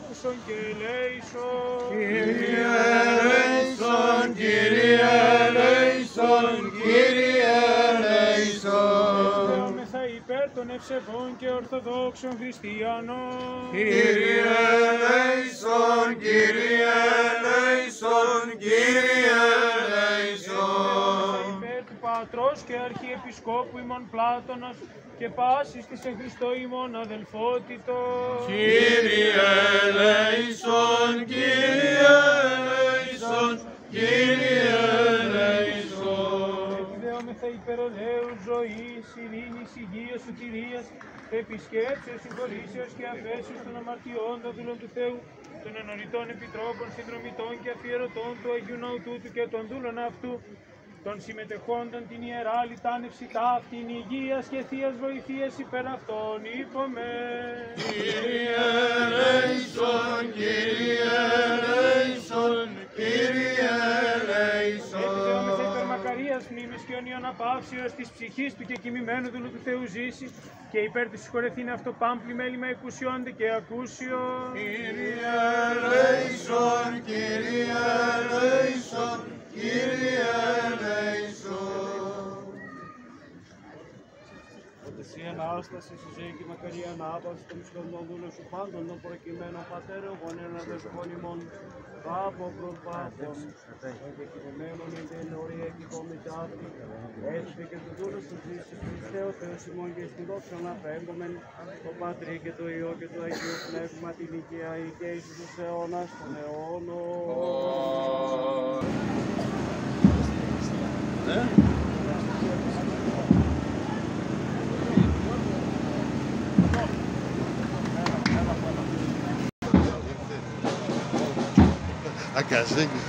άκουσον και ελέησον. Κύριε ελέησον, Κύριε ελέησον, Κύριε ελέησον. Δεόμεθα υπέρ των ευσεβών και ορθοδόξων χριστιανών. Κύριε ελέησον, Κύριε ελέησον, Κύριε ελέησον. Υπέρ του Πατρός και Αρχιεπισκόπου ημών Πλάτωνος και πάσης της εν Χριστώ ημών αδελφότητος. Κύριε ελέησον, Κύριε ελέησον, Κύριε ελέησον. Επιδέομεθα υπερολέους ζωής, ειρήνης, υγείας, σωτηρίας, επισκέψεως, συγχωρήσεως και αφέσεως των αμαρτιών των δούλων του Θεού, των ενωριτών επιτρόπων, συνδρομητών και αφιερωτών του Αγίου Ναού τούτου και των δούλων αυτού, των συμμετεχόντων την ιερά λιτάνευση ταύτην υγείας και θείας βοηθείας υπέρ αυτών είπαμε. Κύριε ελέησον, Κύριε ελέησον, Κύριε ελέησον. Επιδέομεθα υπερμακαρίας μνήμης και αιωνίων απαύσεως της ψυχής του και κοιμημένου δούλου του Θεού ζήσει και υπέρ του συγχωρεθήνε αυτό πάμπλη μέλημα εκουσιόντε και ακούσιον. Κύριε ελέησον, Κύριε ελέησον, Κύριε ελέησον. Εσύ Ανάσταση, σου ζωή και μακαρία ανάπαυση των ψυχών δούλων σου πάντων των προκειμένων πατέρων γονέων αδελφών ημών, πάπο προπάπων, εγκεκριμένων εν την ορία και κομιτάτη, έτσι και του δούλου σου ζήσει Χριστέ ο Θεός ημών και στην δόξα να φεύγομεν, το Πατρί και το Υιό και το Αγίο Πνεύμα την οικία και εις τους αιώνας των αιώνων. Ακαζέγγι.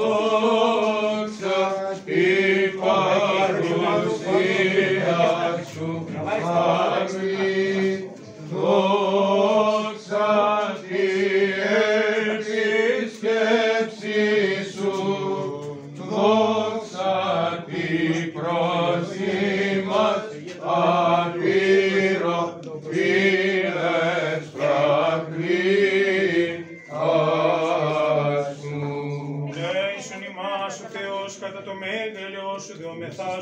Δόξα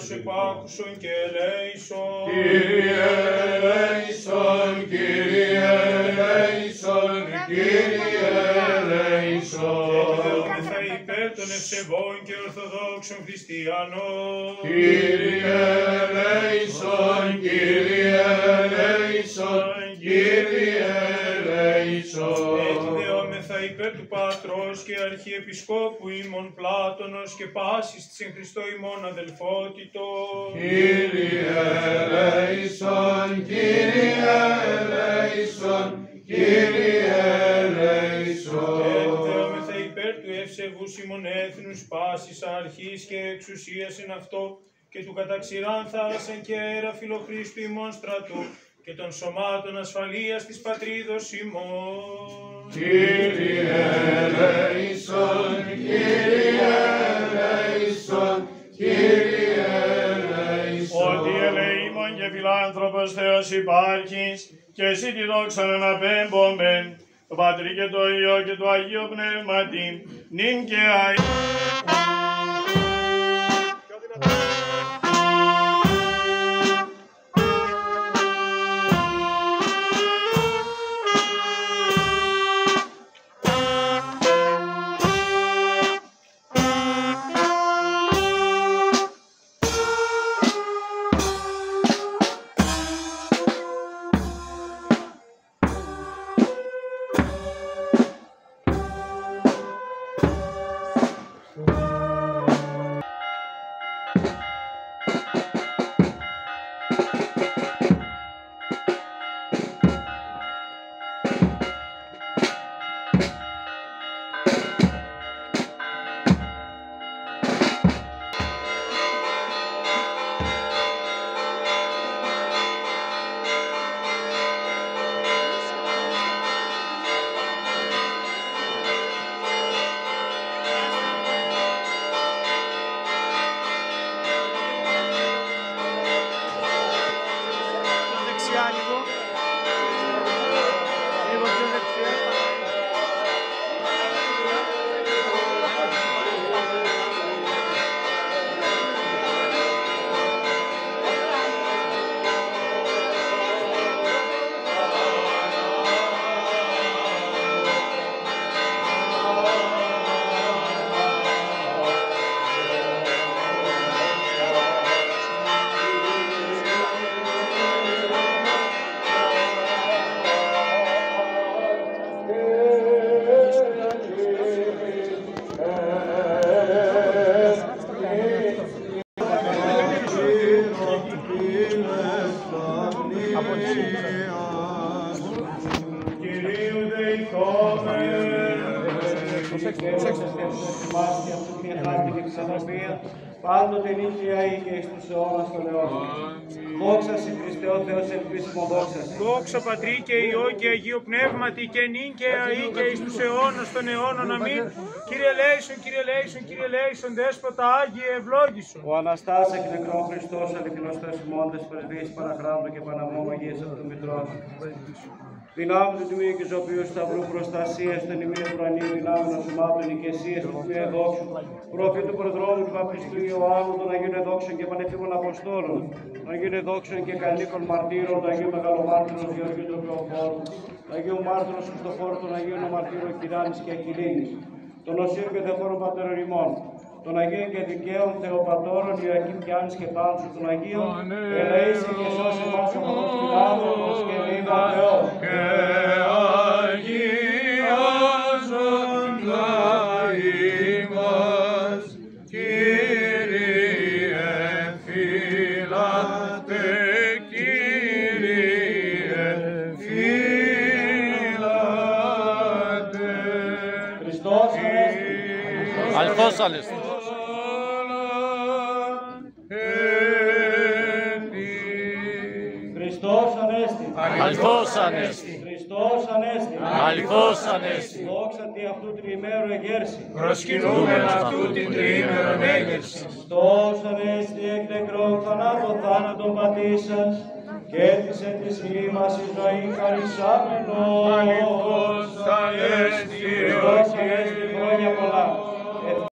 σου επάκουσον και ελέησον. Κύριε ελέησον, Κύριε ελέησον, Κύριε ελέησον. Επιδεούμεθα υπέρ των ευσεβών και ορθοδόξων χριστιανών. Κύριε ελέησον, Κύριε ελέησον, Κύριε ελέησον. Επιδεούμεθα υπέρ του Πατρός και Αρχιεπισκόπου ημών Πλάτωνος και πάσης της εν Χριστώ ημών αδελφότητος. Κύριε ελέησον, Κύριε ελέησον, Κύριε ελέησον. Επιδεούμεθα υπέρ του ευσεβούς ημών έθνους πάσης αρχής και εξουσίας εν αυτό και του καταξηράν θάλασσαν και αέρα φιλοχρίστου ημών στρατού και των σωμάτων ασφαλείας της πατρίδος ημών. Κύριε ελέησον, Κύριε ελέησον, Κύριε ελέησον. Ότι ελεήμων και φιλάνθρωπος Θεός υπάρχεις και εσύ τη δόξαν αναπέμπομεν, το Πατρί και το Υιό και το Αγίο Πνεύματι, νυν και αεί. Πάντοτε νύχια ή και εις τους αιώνας των αιώνων. Δόξα σε Χριστέ ο Θεός ελπίσιμο, δόξα σε. Δόξα Πατρί και Υιό και Αγίου Πνεύματι και νυν και αεί και εις τους αιώνας των αιώνων. Αμήν. Κύριε ελέησον, Κύριε ελέησον, Κύριε ελέησον, Δέσποτα Άγιε ευλόγησον. Ο Αναστάς εκ νεκρών Χριστός αληθινός θεσμόντες πρεσβείες Παναχράντου και Παναμόμαγες από το Μητρό. Δυνάμει του Τιμίου και Ζωπίου Σταυρού προστασία στον ημί ουρανίου δυνάμει ασωμάτων οικεσίες του Τιμίου Εδόξου, προφήτου προδρόμου του Βαπτιστού Ιωάννου, των Αγίων Εδόξων και Πανεφήμων Αποστόλων, των Αγίων Εδόξων και Καλίκων Μαρτύρων, του Αγίου Μεγαλομάρτυρος Γεωργίου του Θεοφόρου, του Αγίου Μάρτυρος Χριστοφόρου, των Αγίων Αμαρτύρων Κυράνης και Ακυλίνης, των Οσίων και Δεφόρων Πατέρων ημών, των Αγίων και Δικαίων Θεοπατώρων Ιωακήμ και Άννης και Πάνσου, των Αγίων, ελέησε και σώσε μας από τους φιλάνθρωπους και ελεήμα Θεός. Και αγιάζοντα ημάς, Κύριε φύλατε, Κύριε φύλατε. Χριστός Ανέστη. Αληθώς Ανέστη. Χριστός Ανέστη. Αληθώς Ανέστη. Χριστός Ανέστη. Αληθώς Ανέστη. Δόξα τη αυτού τριημέρου εγέρση. Προσκυνούμεν αυτού την τριήμερον έγερση. Χριστός Ανέστη εκ νεκρών θανάτων θάνατον πατήσας και έτησε της γη μας η ζωή χαρισάμενο. Αληθώς